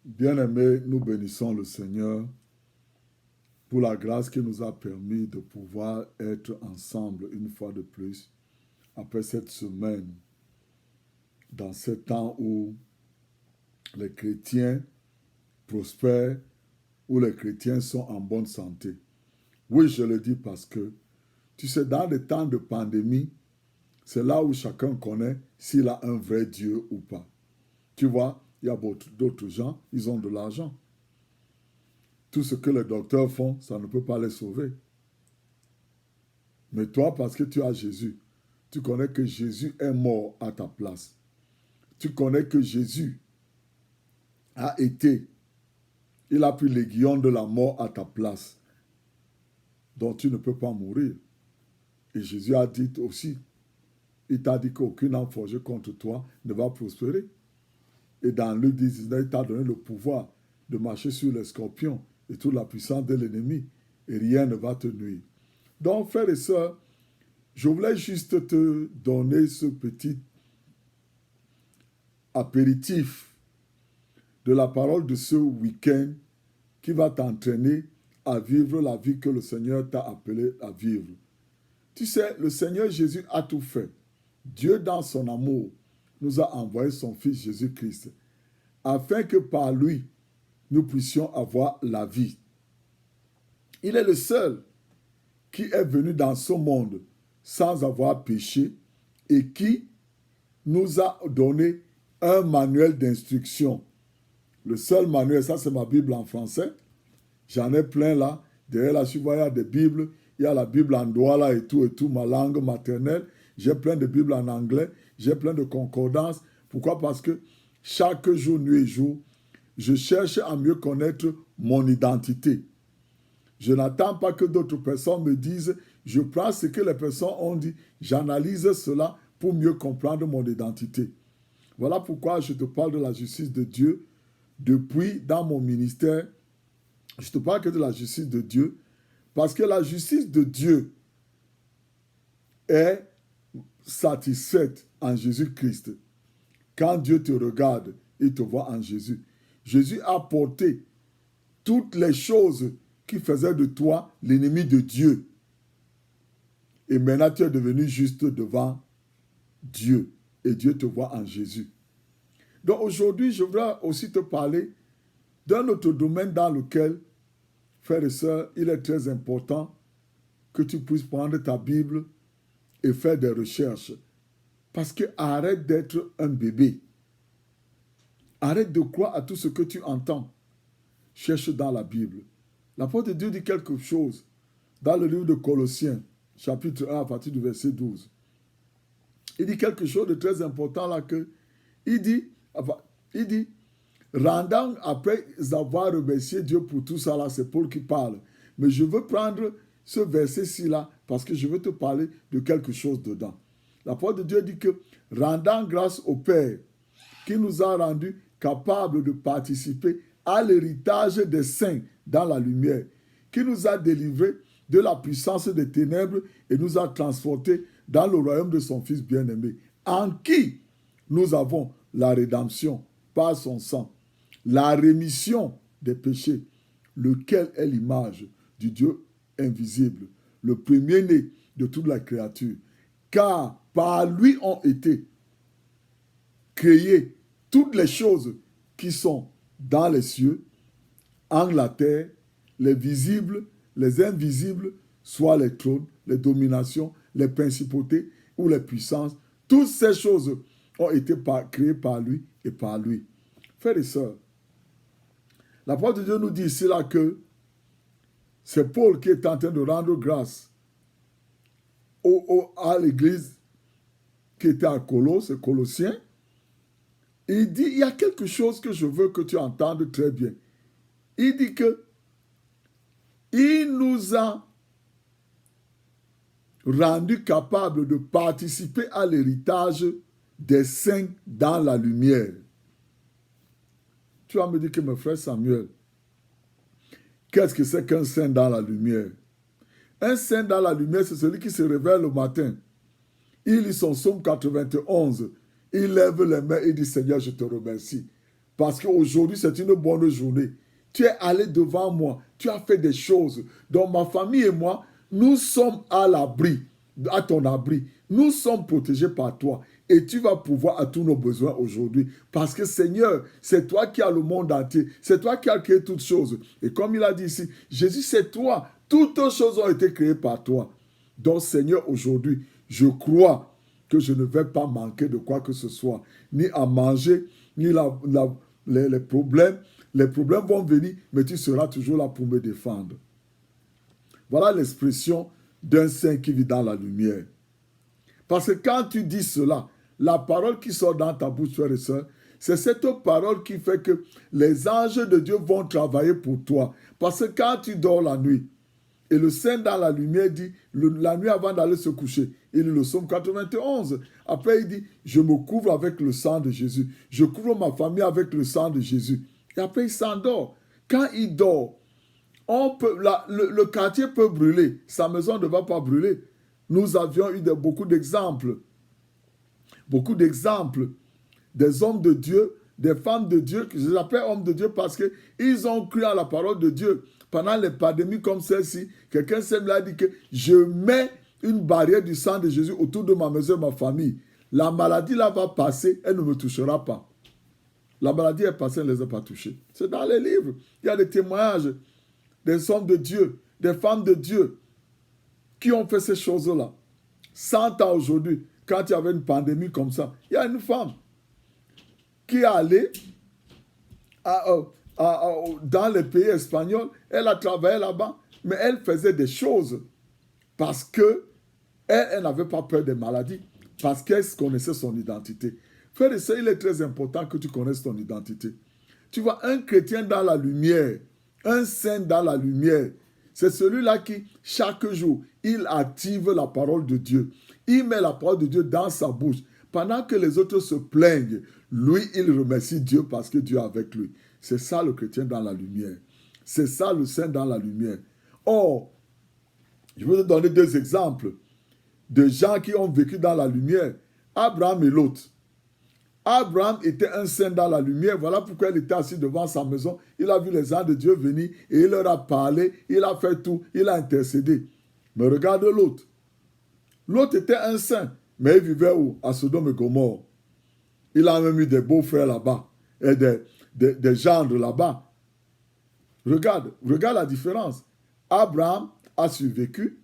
Bien-aimés, nous bénissons le Seigneur pour la grâce qui nous a permis de pouvoir être ensemble une fois de plus après cette semaine, dans ce temps où les chrétiens prospèrent, où les chrétiens sont en bonne santé. Oui, je le dis parce que, tu sais, dans les temps de pandémie, c'est là où chacun connaît s'il a un vrai Dieu ou pas. Tu vois, il y a d'autres gens, ils ont de l'argent. Tout ce que les docteurs font, ça ne peut pas les sauver. Mais toi, parce que tu as Jésus, tu connais que Jésus est mort à ta place. Tu connais que Jésus a été, il a pris l'aiguillon de la mort à ta place. Donc tu ne peux pas mourir. Et Jésus a dit aussi, il t'a dit qu'aucune arme forgée contre toi ne va prospérer. Et dans Luc 19, il t'a donné le pouvoir de marcher sur les scorpions et toute la puissance de l'ennemi. Et rien ne va te nuire. Donc, frères et sœurs, je voulais juste te donner ce petit apéritif de la parole de ce week-end qui va t'entraîner à vivre la vie que le Seigneur t'a appelé à vivre. Tu sais, le Seigneur Jésus a tout fait. Dieu, dans son amour, nous a envoyé son Fils Jésus-Christ afin que par lui, nous puissions avoir la vie. Il est le seul qui est venu dans ce monde sans avoir péché et qui nous a donné un manuel d'instruction. Le seul manuel, ça c'est ma Bible en français. J'en ai plein là. Derrière là, je vois, il y a des Bibles. Il y a la Bible en douala et tout, ma langue maternelle. J'ai plein de Bibles en anglais. J'ai plein de concordances. Pourquoi? Parce que chaque jour, nuit et jour, je cherche à mieux connaître mon identité. Je n'attends pas que d'autres personnes me disent, je prends ce que les personnes ont dit, j'analyse cela pour mieux comprendre mon identité. Voilà pourquoi je te parle de la justice de Dieu. Depuis, dans mon ministère, je te parle que de la justice de Dieu, parce que la justice de Dieu est satisfaite en Jésus-Christ. Quand Dieu te regarde, il te voit en Jésus. Jésus a porté toutes les choses qui faisaient de toi l'ennemi de Dieu. Et maintenant, tu es devenu juste devant Dieu. Et Dieu te voit en Jésus. Donc aujourd'hui, je voudrais aussi te parler d'un autre domaine dans lequel, frères et sœurs, il est très important que tu puisses prendre ta Bible et faire des recherches. Parce que arrête d'être un bébé. Arrête de croire à tout ce que tu entends. Cherche dans la Bible. L'apôtre de Dieu dit quelque chose dans le livre de Colossiens, chapitre 1, à partir du verset 12. Il dit quelque chose de très important là que il dit, rendant après avoir remercié Dieu pour tout ça là, c'est Paul qui parle. Mais je veux prendre ce verset-ci là parce que je veux te parler de quelque chose dedans. L'apôtre de Dieu dit que rendant grâce au Père qui nous a rendus capables de participer à l'héritage des saints dans la lumière, qui nous a délivrés de la puissance des ténèbres et nous a transportés dans le royaume de son Fils bien-aimé, en qui nous avons la rédemption par son sang, la rémission des péchés, lequel est l'image du Dieu invisible, le premier-né de toute la créature, car par lui ont été créées toutes les choses qui sont dans les cieux, en la terre, les visibles, les invisibles, soit les trônes, les dominations, les principautés ou les puissances. Toutes ces choses ont été créées par lui et par lui. Frères et sœurs, la parole de Dieu nous dit ici là que c'est Paul qui est en train de rendre grâce à l'église qui était à Colosse, Colossiens. Il dit, il y a quelque chose que je veux que tu entendes très bien. Il dit que il nous a rendus capables de participer à l'héritage des saints dans la lumière. Tu vas me dire que mon frère Samuel, qu'est-ce que c'est qu'un saint dans la lumière? Un saint dans la lumière, c'est celui qui se réveille le matin. Il lit son psaume 91. Il lève les mains et dit, Seigneur, je te remercie. parce qu'aujourd'hui, c'est une bonne journée. Tu es allé devant moi, tu as fait des choses. Donc ma famille et moi, nous sommes à l'abri, à ton abri. Nous sommes protégés par toi. Et tu vas pouvoir à tous nos besoins aujourd'hui. Parce que Seigneur, c'est toi qui as le monde entier. C'est toi qui as créé toutes choses. Et comme il a dit ici, Jésus, c'est toi. Toutes choses ont été créées par toi. Donc Seigneur, aujourd'hui, je crois que je ne vais pas manquer de quoi que ce soit. Ni à manger, ni les problèmes. Les problèmes vont venir, mais tu seras toujours là pour me défendre. Voilà l'expression d'un saint qui vit dans la lumière. Parce que quand tu dis cela, la parole qui sort dans ta bouche, frère et soeur, c'est cette parole qui fait que les anges de Dieu vont travailler pour toi. Parce que quand tu dors la nuit, et le saint dans la lumière dit, la nuit avant d'aller se coucher, il lit le psaume 91. Après, il dit, je me couvre avec le sang de Jésus. Je couvre ma famille avec le sang de Jésus. Et après, il s'endort. Quand il dort, le quartier peut brûler. Sa maison ne va pas brûler. Nous avions eu beaucoup d'exemples. Beaucoup d'exemples des hommes de Dieu, des femmes de Dieu, que je les appelle hommes de Dieu parce qu'ils ont cru à la parole de Dieu. Pendant les pandémies comme celle-ci, quelqu'un s'est dit que je mets une barrière du sang de Jésus autour de ma maison et ma famille. La maladie là va passer, elle ne me touchera pas. La maladie est passée, elle ne les a pas touchés. C'est dans les livres. Il y a des témoignages des hommes de Dieu, des femmes de Dieu qui ont fait ces choses-là. 100 ans aujourd'hui, quand il y avait une pandémie comme ça, il y a une femme qui est allée dans les pays espagnols, elle a travaillé là-bas, mais elle faisait des choses parce que elle n'avait pas peur des maladies, parce qu'elle connaissait son identité. Frère et sœur, il est très important que tu connaisses ton identité. Tu vois, un chrétien dans la lumière, un saint dans la lumière, c'est celui-là qui, chaque jour, il active la parole de Dieu. Il met la parole de Dieu dans sa bouche. Pendant que les autres se plaignent, lui, il remercie Dieu parce que Dieu est avec lui. C'est ça le chrétien dans la lumière. C'est ça le saint dans la lumière. Or, je vais te donner deux exemples de gens qui ont vécu dans la lumière. Abraham et Lot. Abraham était un saint dans la lumière. Voilà pourquoi il était assis devant sa maison. Il a vu les anges de Dieu venir et il leur a parlé. Il a fait tout. Il a intercédé. Mais regarde Lot. Lot était un saint. Mais il vivait où? À Sodome et Gomorrhe. Il a même eu des beaux-frères là-bas. Et des gendres là-bas. Regarde la différence. Abraham a survécu.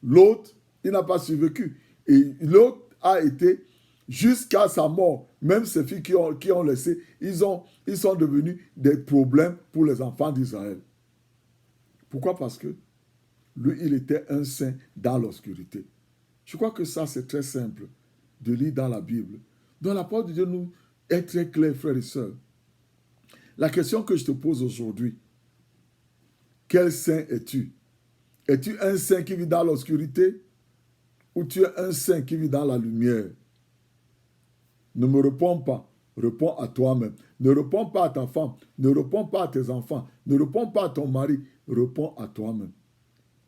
L'autre, il n'a pas survécu. Et l'autre a été jusqu'à sa mort. Même ces filles qui ont laissé, ils sont devenus des problèmes pour les enfants d'Israël. Pourquoi? Parce que lui, il était un saint dans l'obscurité. Je crois que ça, c'est très simple de lire dans la Bible. Donc la parole de Dieu nous est très claire, frères et sœurs. La question que je te pose aujourd'hui, quel saint es-tu? Es-tu un saint qui vit dans l'obscurité ou tu es un saint qui vit dans la lumière? Ne me réponds pas. Réponds à toi-même. Ne réponds pas à ta femme. Ne réponds pas à tes enfants. Ne réponds pas à ton mari. Réponds à toi-même.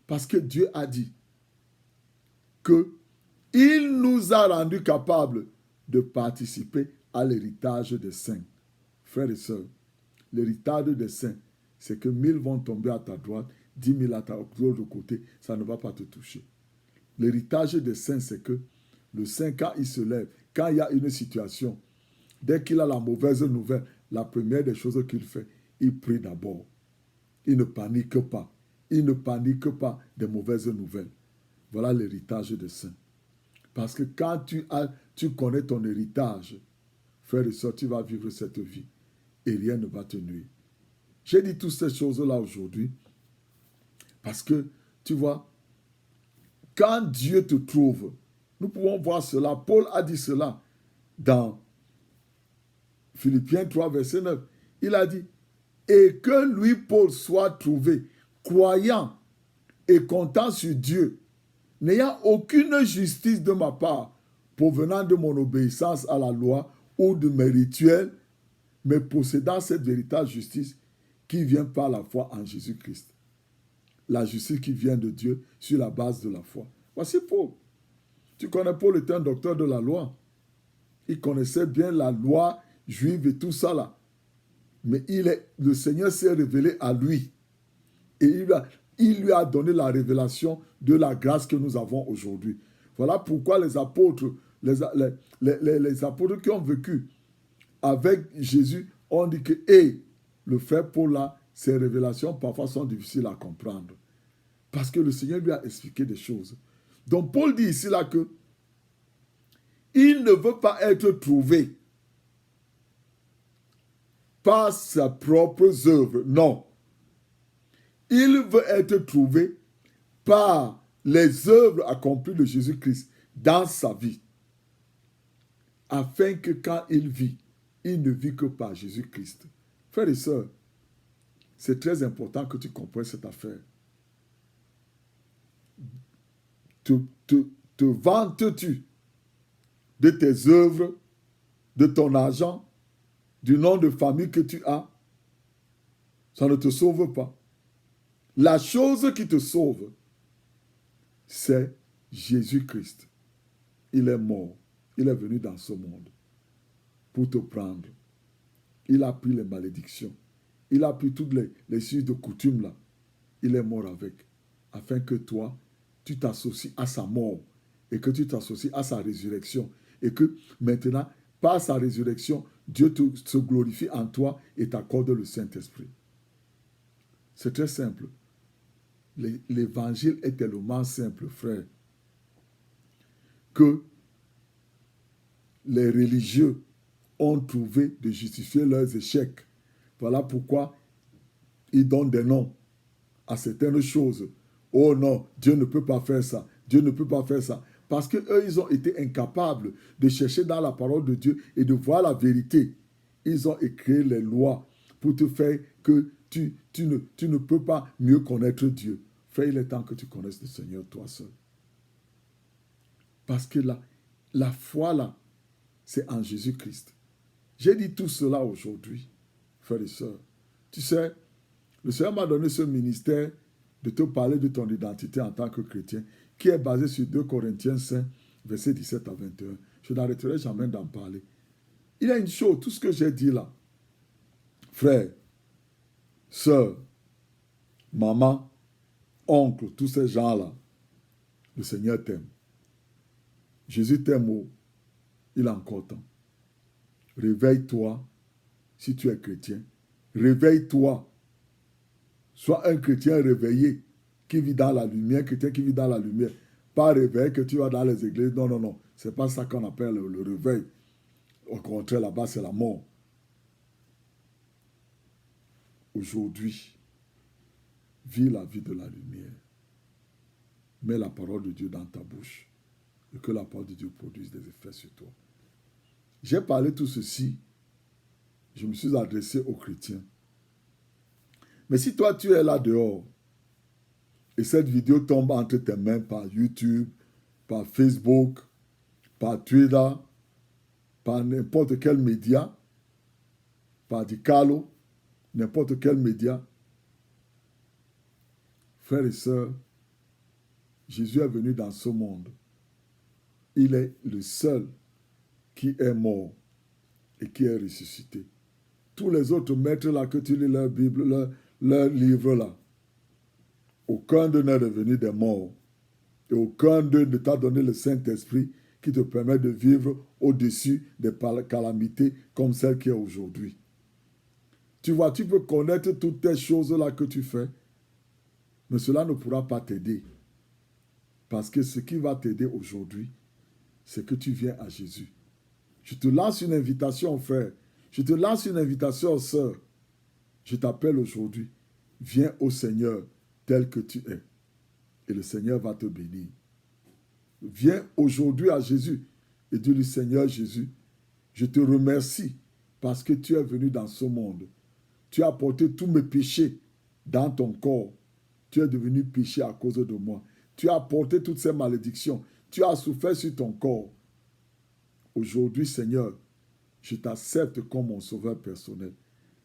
Parce que Dieu a dit qu'il nous a rendus capables de participer à l'héritage des saints. Frères et sœurs, l'héritage des saints, c'est que 1000 vont tomber à ta droite, 10 000 à l'autre côté, ça ne va pas te toucher. L'héritage des saints, c'est que le saint, quand il se lève, quand il y a une situation, dès qu'il a la mauvaise nouvelle, la première des choses qu'il fait, il prie d'abord. Il ne panique pas. Il ne panique pas des mauvaises nouvelles. Voilà l'héritage des saints. Parce que quand tu connais ton héritage, frère et soeur, tu vas vivre cette vie et rien ne va te nuire. J'ai dit toutes ces choses-là aujourd'hui parce que, tu vois, quand Dieu te trouve, nous pouvons voir cela. Paul a dit cela dans Philippiens 3, verset 9. Il a dit, et que lui, Paul, soit trouvé croyant et comptant sur Dieu, n'ayant aucune justice de ma part, provenant de mon obéissance à la loi ou de mes rituels, mais possédant cette véritable justice qui vient par la foi en Jésus-Christ. La justice qui vient de Dieu sur la base de la foi. Voici Paul. Tu connais Paul était un docteur de la loi. Il connaissait bien la loi juive et tout ça là. mais le Seigneur s'est révélé à lui. Et il lui a donné la révélation de la grâce que nous avons aujourd'hui. Voilà pourquoi les apôtres, les apôtres qui ont vécu avec Jésus ont dit que le frère Paul là, ses révélations parfois sont difficiles à comprendre. Parce que le Seigneur lui a expliqué des choses. Donc Paul dit ici là que il ne veut pas être trouvé par ses propres œuvres. Non. Il veut être trouvé par les œuvres accomplies de Jésus-Christ dans sa vie. Afin que quand il vit, il ne vit que par Jésus-Christ. Frères et sœurs, c'est très important que tu comprennes cette affaire. Te vantes-tu de tes œuvres, de ton argent, du nom de famille que tu as? Ça ne te sauve pas. La chose qui te sauve, c'est Jésus-Christ. Il est mort. Il est venu dans ce monde pour te prendre. Il a pris les malédictions. Il a pris toutes les suites de coutume là. Il est mort avec. Afin que toi, tu t'associes à sa mort et que tu t'associes à sa résurrection. Et que maintenant, par sa résurrection, Dieu se glorifie en toi et t'accorde le Saint-Esprit. C'est très simple. L'évangile est tellement simple, frère, que les religieux ont trouvé de justifier leurs échecs. Voilà pourquoi ils donnent des noms à certaines choses. Oh non, Dieu ne peut pas faire ça. Dieu ne peut pas faire ça. Parce qu'eux, ils ont été incapables de chercher dans la parole de Dieu et de voir la vérité. Ils ont écrit les lois pour te faire que tu ne peux pas mieux connaître Dieu. Frère, il est temps que tu connaisses le Seigneur toi seul. Parce que la foi là, c'est en Jésus-Christ. J'ai dit tout cela aujourd'hui, frères et sœurs. Tu sais, le Seigneur m'a donné ce ministère de te parler de ton identité en tant que chrétien, qui est basé sur 2 Corinthiens 5, versets 17 à 21. Je n'arrêterai jamais d'en parler. Il y a une chose, tout ce que j'ai dit là, frère, sœur, maman, oncle, tous ces gens-là, le Seigneur t'aime. Jésus t'aime, il a encore temps. Réveille-toi si tu es chrétien. Réveille-toi. Sois un chrétien réveillé qui vit dans la lumière, chrétien qui vit dans la lumière. Pas réveil que tu vas dans les églises. Non, non, non. Ce n'est pas ça qu'on appelle le réveil. Au contraire, là-bas, c'est la mort. Aujourd'hui, vis la vie de la lumière. Mets la parole de Dieu dans ta bouche et que la parole de Dieu produise des effets sur toi. J'ai parlé tout ceci. Je me suis adressé aux chrétiens. Mais si toi, tu es là dehors et cette vidéo tombe entre tes mains par YouTube, par Facebook, par Twitter, par n'importe quel média, par Dicalo, n'importe quel média, frères et sœurs, Jésus est venu dans ce monde. Il est le seul qui est mort et qui est ressuscité. Tous les autres maîtres là que tu lis leur Bible, leur livre là, aucun d'eux n'est revenu des morts. Et aucun d'eux ne t'a donné le Saint-Esprit qui te permet de vivre au-dessus des calamités comme celle qui est aujourd'hui. Tu vois, tu peux connaître toutes ces choses-là que tu fais, mais cela ne pourra pas t'aider. Parce que ce qui va t'aider aujourd'hui, c'est que tu viens à Jésus. Je te lance une invitation, frère. Je te lance une invitation, sœur. Je t'appelle aujourd'hui. Viens au Seigneur tel que tu es. Et le Seigneur va te bénir. Viens aujourd'hui à Jésus et dis-lui, Seigneur Jésus, je te remercie parce que tu es venu dans ce monde. Tu as porté tous mes péchés dans ton corps. Tu es devenu péché à cause de moi. Tu as porté toutes ces malédictions. Tu as souffert sur ton corps. Aujourd'hui, Seigneur, je t'accepte comme mon sauveur personnel.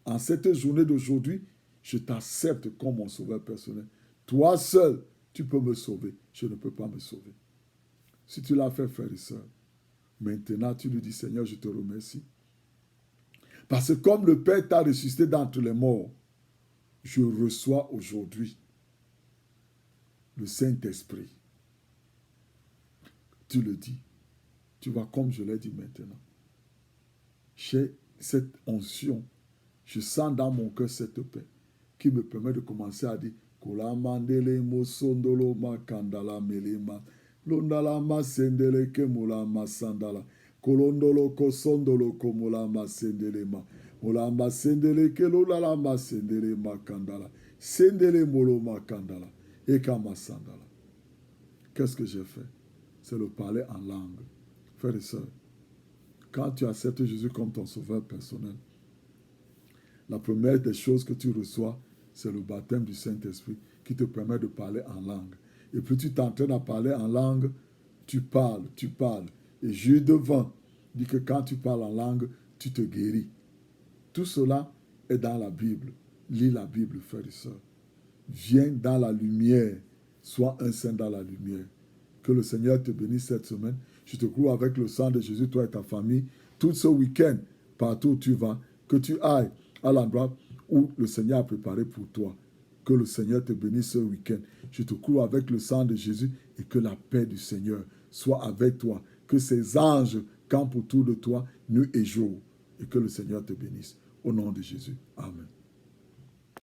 En cette journée d'aujourd'hui, je t'accepte comme mon sauveur personnel. Toi seul, tu peux me sauver. Je ne peux pas me sauver. Si tu l'as fait, frère et sœur, maintenant tu lui dis, Seigneur, je te remercie. Parce que comme le Père t'a ressuscité d'entre les morts, je reçois aujourd'hui le Saint-Esprit. Tu le dis. Tu vois, comme je l'ai dit maintenant. J'ai cette onction. Je sens dans mon cœur cette paix qui me permet de commencer à dire Kola mandele mo sondolo ma kandala melema. Londala ma sendele ke mola ma sandala. Kolondolo ko sondolo ko mola ma sendele ma. Mola ma sendele ke lola la ma sendele ma kandala. Sendele molo ma kandala. Eka ma sandala. Qu'est-ce que j'ai fait? C'est le parler en langue. Frères et sœurs, quand tu acceptes Jésus comme ton sauveur personnel, la première des choses que tu reçois, c'est le baptême du Saint-Esprit qui te permet de parler en langue. Et plus tu t'entraînes à parler en langue, tu parles. Et Jude 20 dit que quand tu parles en langue, tu te guéris. Tout cela est dans la Bible. Lis la Bible, frères et sœurs. Viens dans la lumière. Sois un saint dans la lumière. Que le Seigneur te bénisse cette semaine. Je te couvre avec le sang de Jésus, toi et ta famille. Tout ce week-end, partout où tu vas, que tu ailles à l'endroit où le Seigneur a préparé pour toi. Que le Seigneur te bénisse ce week-end. Je te couvre avec le sang de Jésus et que la paix du Seigneur soit avec toi. Que ses anges campent autour de toi, nuit et jour. Et que le Seigneur te bénisse. Au nom de Jésus. Amen.